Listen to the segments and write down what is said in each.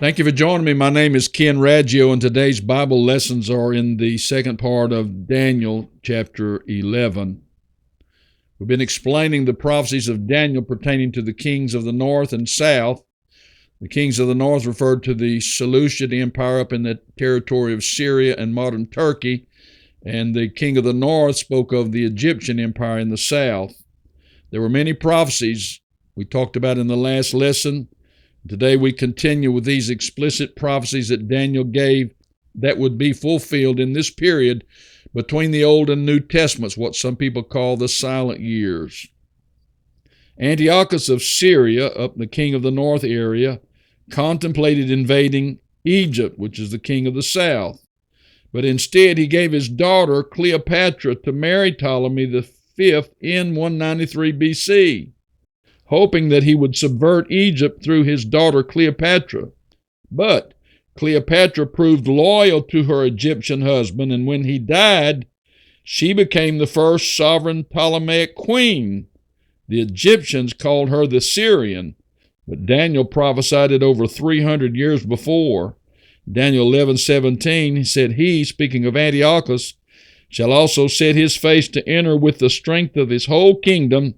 Thank you for joining me. My name is Ken Raggio, and today's Bible lessons are in the second part of Daniel chapter 11. We've been explaining the prophecies of Daniel pertaining to the kings of the north and south. The kings of the north referred to the Seleucid Empire up in the territory of Syria and modern Turkey, and the king of the north spoke of the Egyptian Empire in the south. There were many prophecies we talked about in the last lesson. Today we continue with these explicit prophecies that Daniel gave that would be fulfilled in this period between the Old and New Testaments, what some people call the silent years. Antiochus of Syria, up the king of the north area, contemplated invading Egypt, which is the king of the south. But instead he gave his daughter Cleopatra to marry Ptolemy V in 193 BC, hoping that he would subvert Egypt through his daughter Cleopatra. But Cleopatra proved loyal to her Egyptian husband, and when he died, she became the first sovereign Ptolemaic queen. The Egyptians called her the Syrian, but Daniel prophesied it over 300 years before. Daniel 11:17, he said, "He," speaking of Antiochus, "shall also set his face to enter with the strength of his whole kingdom,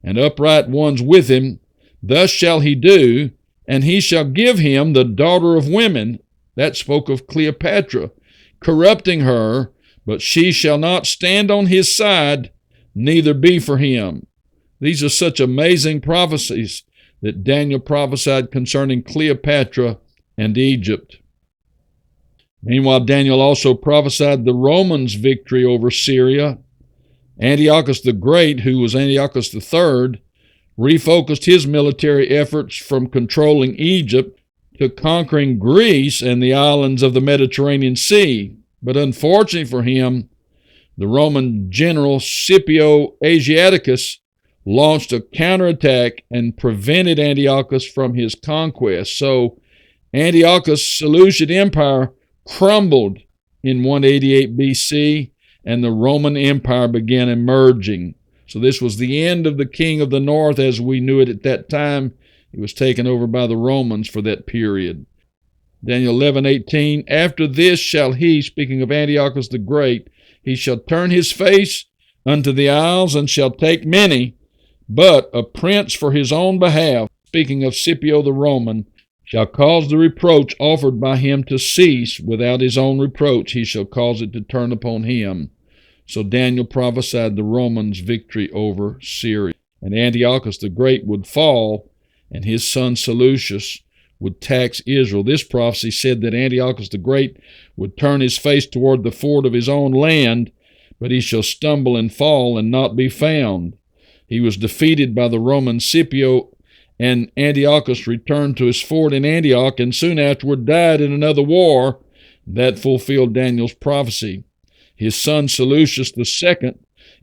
and upright ones with him. Thus shall he do, and he shall give him the daughter of women." That spoke of Cleopatra, corrupting her, but she shall not stand on his side, neither be for him. These are such amazing prophecies that Daniel prophesied concerning Cleopatra and Egypt. Meanwhile, Daniel also prophesied the Romans' victory over Syria. Antiochus the Great, who was Antiochus III, refocused his military efforts from controlling Egypt to conquering Greece and the islands of the Mediterranean Sea. But unfortunately for him, the Roman general Scipio Asiaticus launched a counterattack and prevented Antiochus from his conquest. So Antiochus' Seleucid Empire crumbled in 188 BC, and the Roman Empire began emerging. So this was the end of the king of the north as we knew it at that time. It was taken over by the Romans for that period. Daniel 11:18, "After this shall he," speaking of Antiochus the Great, "he shall turn his face unto the isles and shall take many, but a prince for his own behalf," speaking of Scipio the Roman, "shall cause the reproach offered by him to cease. Without his own reproach he shall cause it to turn upon him." So Daniel prophesied the Romans' victory over Syria. And Antiochus the Great would fall, and his son Seleucus would tax Israel. This prophecy said that Antiochus the Great would turn his face toward the fort of his own land, but he shall stumble and fall and not be found. He was defeated by the Roman Scipio, and Antiochus returned to his fort in Antioch and soon afterward died in another war. That fulfilled Daniel's prophecy. His son Seleucus II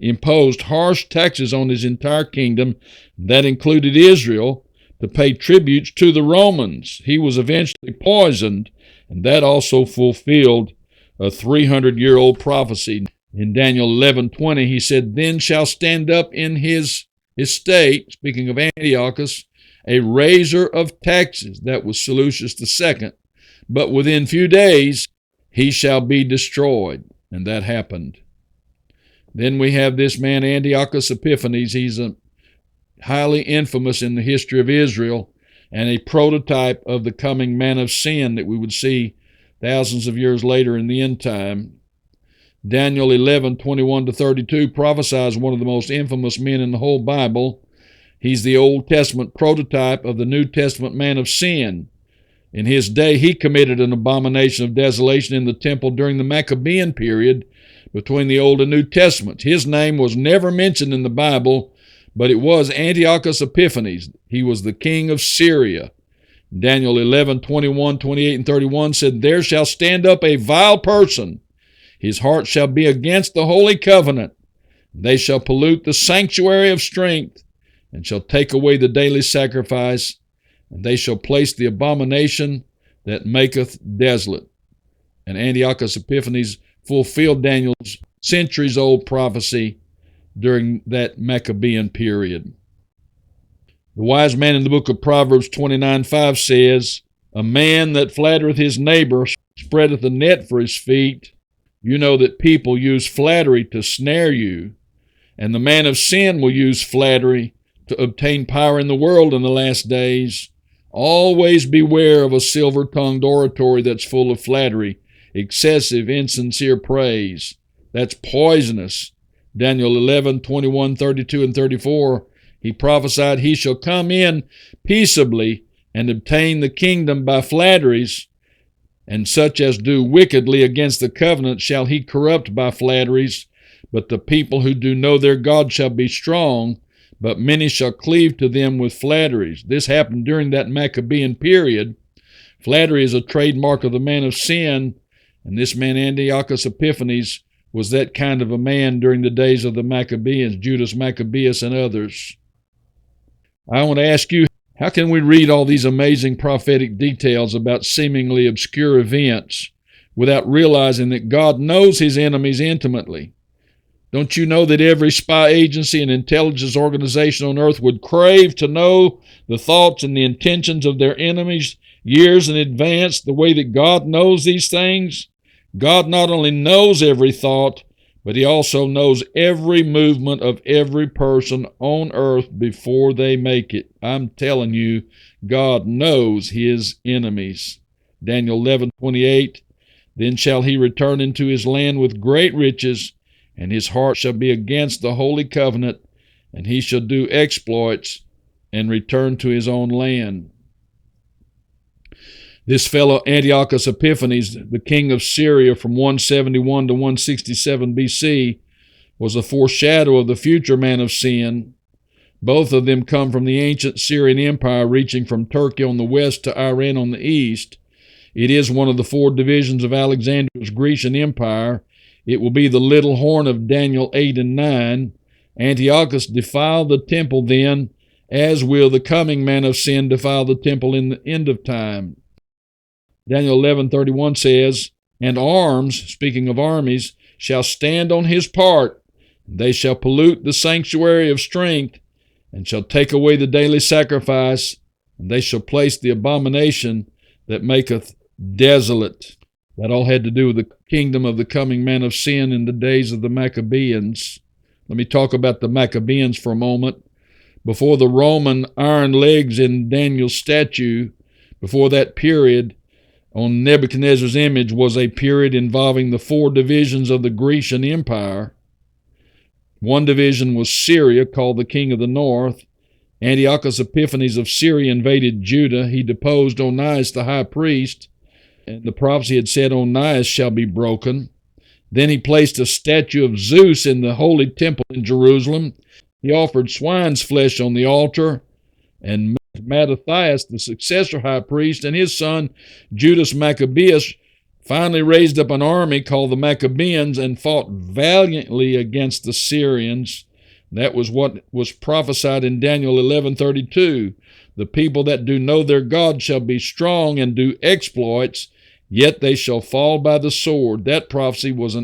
imposed harsh taxes on his entire kingdom, that included Israel, to pay tributes to the Romans. He was eventually poisoned, and that also fulfilled a 300-year-old prophecy. In Daniel 11:20, he said, "Then shall stand up in his estate," speaking of Antiochus, "a raiser of taxes," that was Seleucus II, "but within few days he shall be destroyed." And that happened. Then we have this man Antiochus Epiphanes. He's a highly infamous in the history of Israel and a prototype of the coming man of sin that we would see thousands of years later in the end time. Daniel 11:21-32 prophesies one of the most infamous men in the whole Bible. He's the Old Testament prototype of the New Testament man of sin. In his day, he committed an abomination of desolation in the temple during the Maccabean period between the Old and New Testaments. His name was never mentioned in the Bible, but it was Antiochus Epiphanes. He was the king of Syria. Daniel 11:21, 28, and 31 said, "There shall stand up a vile person. His heart shall be against the holy covenant. They shall pollute the sanctuary of strength, and shall take away the daily sacrifice, and they shall place the abomination that maketh desolate." And Antiochus Epiphanes fulfilled Daniel's centuries-old prophecy during that Maccabean period. The wise man in the book of Proverbs 29:5 says, A man that flattereth his neighbor spreadeth a net for his feet. You know that people use flattery to snare you, and the man of sin will use flattery to obtain power in the world in the last days. Always beware of a silver-tongued oratory that's full of flattery, excessive, insincere praise. That's poisonous. Daniel 11, 21, 32, and 34, he prophesied, he shall come in peaceably and obtain the kingdom by flatteries, and such as do wickedly against the covenant shall he corrupt by flatteries. But the people who do know their God shall be strong, but many shall cleave to them with flatteries. This happened during that Maccabean period. Flattery is a trademark of the man of sin, and this man Antiochus Epiphanes was that kind of a man during the days of the Maccabees, Judas Maccabeus and others. I want to ask you, how can we read all these amazing prophetic details about seemingly obscure events without realizing that God knows his enemies intimately? Don't you know that every spy agency and intelligence organization on earth would crave to know the thoughts and the intentions of their enemies years in advance, the way that God knows these things? God not only knows every thought, but he also knows every movement of every person on earth before they make it. I'm telling you, God knows his enemies. Daniel 11:28, then shall he return into his land with great riches, and his heart shall be against the holy covenant, and he shall do exploits and return to his own land. This fellow Antiochus Epiphanes, the king of Syria from 171 to 167 BC, was a foreshadow of the future man of sin. Both of them come from the ancient Syrian Empire, reaching from Turkey on the west to Iran on the east. It is one of the four divisions of Alexander's Grecian Empire. It will be the little horn of Daniel 8 and 9. Antiochus defiled the temple then, as will the coming man of sin defile the temple in the end of time. Daniel 11:31 says, and arms, speaking of armies, shall stand on his part. They shall pollute the sanctuary of strength, and shall take away the daily sacrifice, and they shall place the abomination that maketh desolate. That all had to do with the kingdom of the coming man of sin in the days of the Maccabees. Let me talk about the Maccabees for a moment. Before the Roman iron legs in Daniel's statue, before that period, on Nebuchadnezzar's image was a period involving the four divisions of the Grecian Empire. One division was Syria, called the King of the North. Antiochus Epiphanes of Syria invaded Judah. He deposed Oneness the high priest, and the prophecy had said, Oneness shall be broken. Then he placed a statue of Zeus in the holy temple in Jerusalem. He offered swine's flesh on the altar, and Mattathias, the successor high priest, and his son Judas Maccabeus finally raised up an army called the Maccabees and fought valiantly against the Syrians. That was what was prophesied in Daniel 11:32. The people that do know their God shall be strong and do exploits, yet they shall fall by the sword. That prophecy was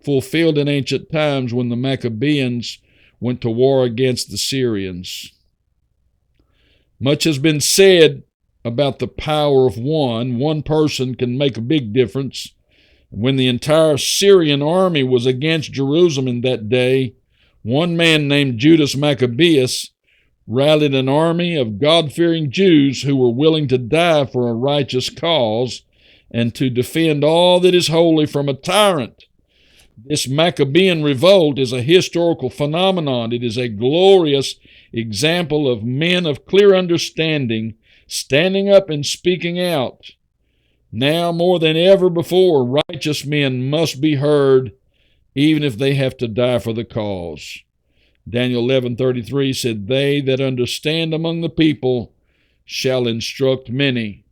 fulfilled in ancient times when the Maccabees went to war against the Syrians. Much has been said about the power of one. One person can make a big difference. When the entire Syrian army was against Jerusalem in that day, one man named Judas Maccabeus rallied an army of God-fearing Jews who were willing to die for a righteous cause and to defend all that is holy from a tyrant. This Maccabean revolt is a historical phenomenon. It is a glorious example of men of clear understanding standing up and speaking out. Now more than ever before, righteous men must be heard, even if they have to die for the cause. Daniel 11:33 said, they that understand among the people shall instruct many.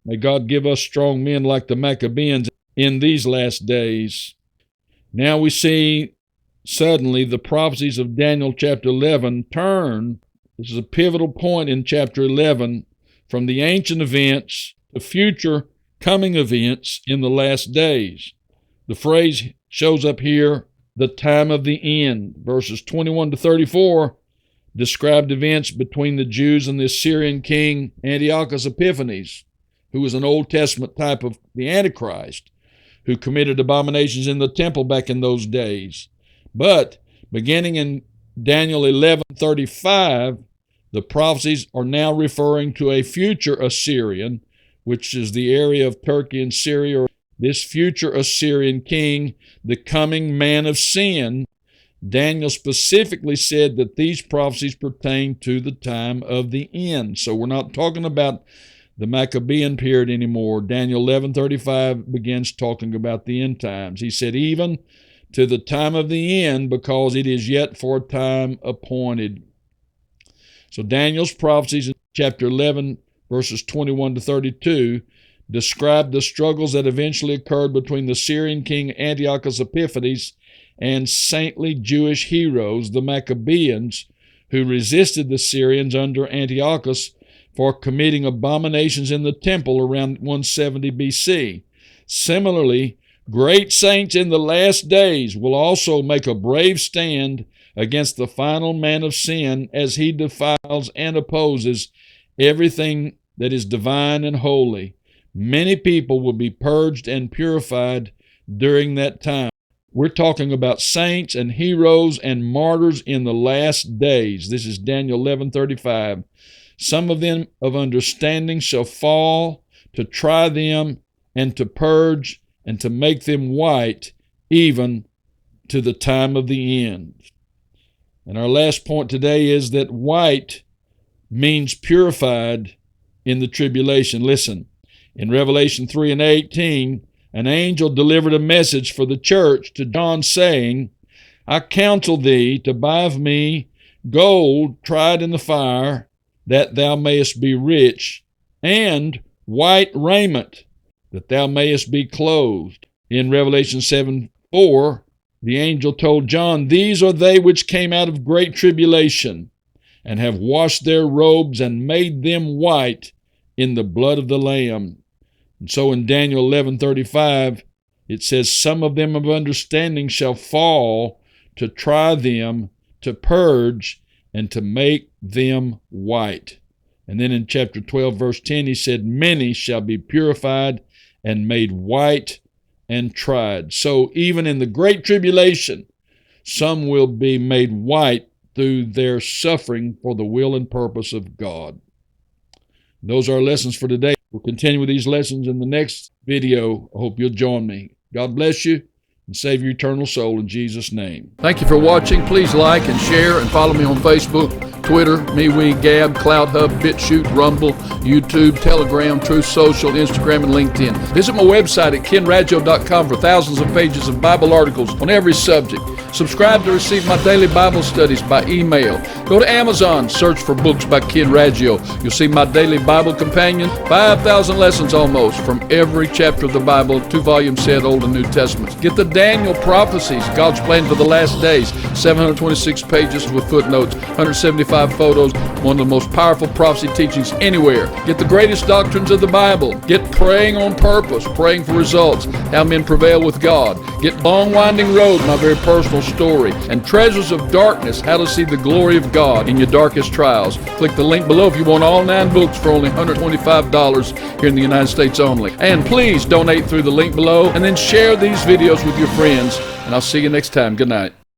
May God give us strong men like the Maccabees in these last days. Now we see suddenly the prophecies of Daniel chapter 11 turn. This is a pivotal point in chapter 11 from the ancient events to future coming events in the last days. The phrase shows up here, the time of the end. Verses 21 to 34 described events between the Jews and the Assyrian king Antiochus Epiphanes, who was an Old Testament type of the Antichrist, who committed abominations in the temple back in those days. But beginning in Daniel 11:35, the prophecies are now referring to a future Assyrian, which is the area of Turkey and Syria. This future Assyrian king, the coming man of sin. Daniel specifically said that these prophecies pertain to the time of the end. So we're not talking about the Maccabean period anymore. Daniel 11:35 begins talking about the end times. He said, even to the time of the end, because it is yet for a time appointed. So Daniel's prophecies in chapter 11, verses 21 to 32, describe the struggles that eventually occurred between the Syrian king Antiochus Epiphanes and saintly Jewish heroes, the Maccabeans, who resisted the Syrians under Antiochus for committing abominations in the temple around 170 BC. Similarly, great saints in the last days will also make a brave stand against the final man of sin as he defiles and opposes everything that is divine and holy. Many people will be purged and purified during that time. We're talking about saints and heroes and martyrs in the last days. This is Daniel 11:35. Some of them of understanding shall fall, to try them and to purge and to make them white, even to the time of the end. And our last point today is that white means purified in the tribulation. Listen, in Revelation 3:18, an angel delivered a message for the church to John, saying, I counsel thee to buy of me gold tried in the fire, that thou mayest be rich, and white raiment, that thou mayest be clothed. In Revelation 7:4, the angel told John, these are they which came out of great tribulation, and have washed their robes and made them white in the blood of the Lamb. And so in Daniel 11:35, it says, some of them of understanding shall fall, to try them, to purge, and to make them white. And then in chapter 12, verse 10, he said, many shall be purified and made white and tried. So even in the great tribulation, some will be made white through their suffering for the will and purpose of God. Those are our lessons for today. We'll continue with these lessons in the next video. I hope you'll join me. God bless you and save your eternal soul in Jesus' name. Thank you for watching. Please like and share and follow me on Facebook, Twitter, MeWe, Gab, CloudHub, BitChute, Rumble, YouTube, Telegram, Truth Social, Instagram, and LinkedIn. Visit my website at KenRaggio.com for thousands of pages of Bible articles on every subject. Subscribe to receive my daily Bible studies by email. Go to Amazon, search for books by Ken Raggio. You'll see my daily Bible companion, 5,000 lessons almost from every chapter of the Bible, 2-volume set, Old and New Testaments. Get the Daniel prophecies, God's plan for the last days, 726 pages with footnotes, 175 photos, one of the most powerful prophecy teachings anywhere. Get the greatest doctrines of the Bible. Get praying on purpose, praying for results, how men prevail with God. Get Long Winding Road, my very personal story, and Treasures of Darkness, how to see the glory of God in your darkest trials. Click the link below if you want all 9 books for only $125 here in the United States only. And please donate through the link below, and then share these videos with your friends, and I'll see you next time. Good night.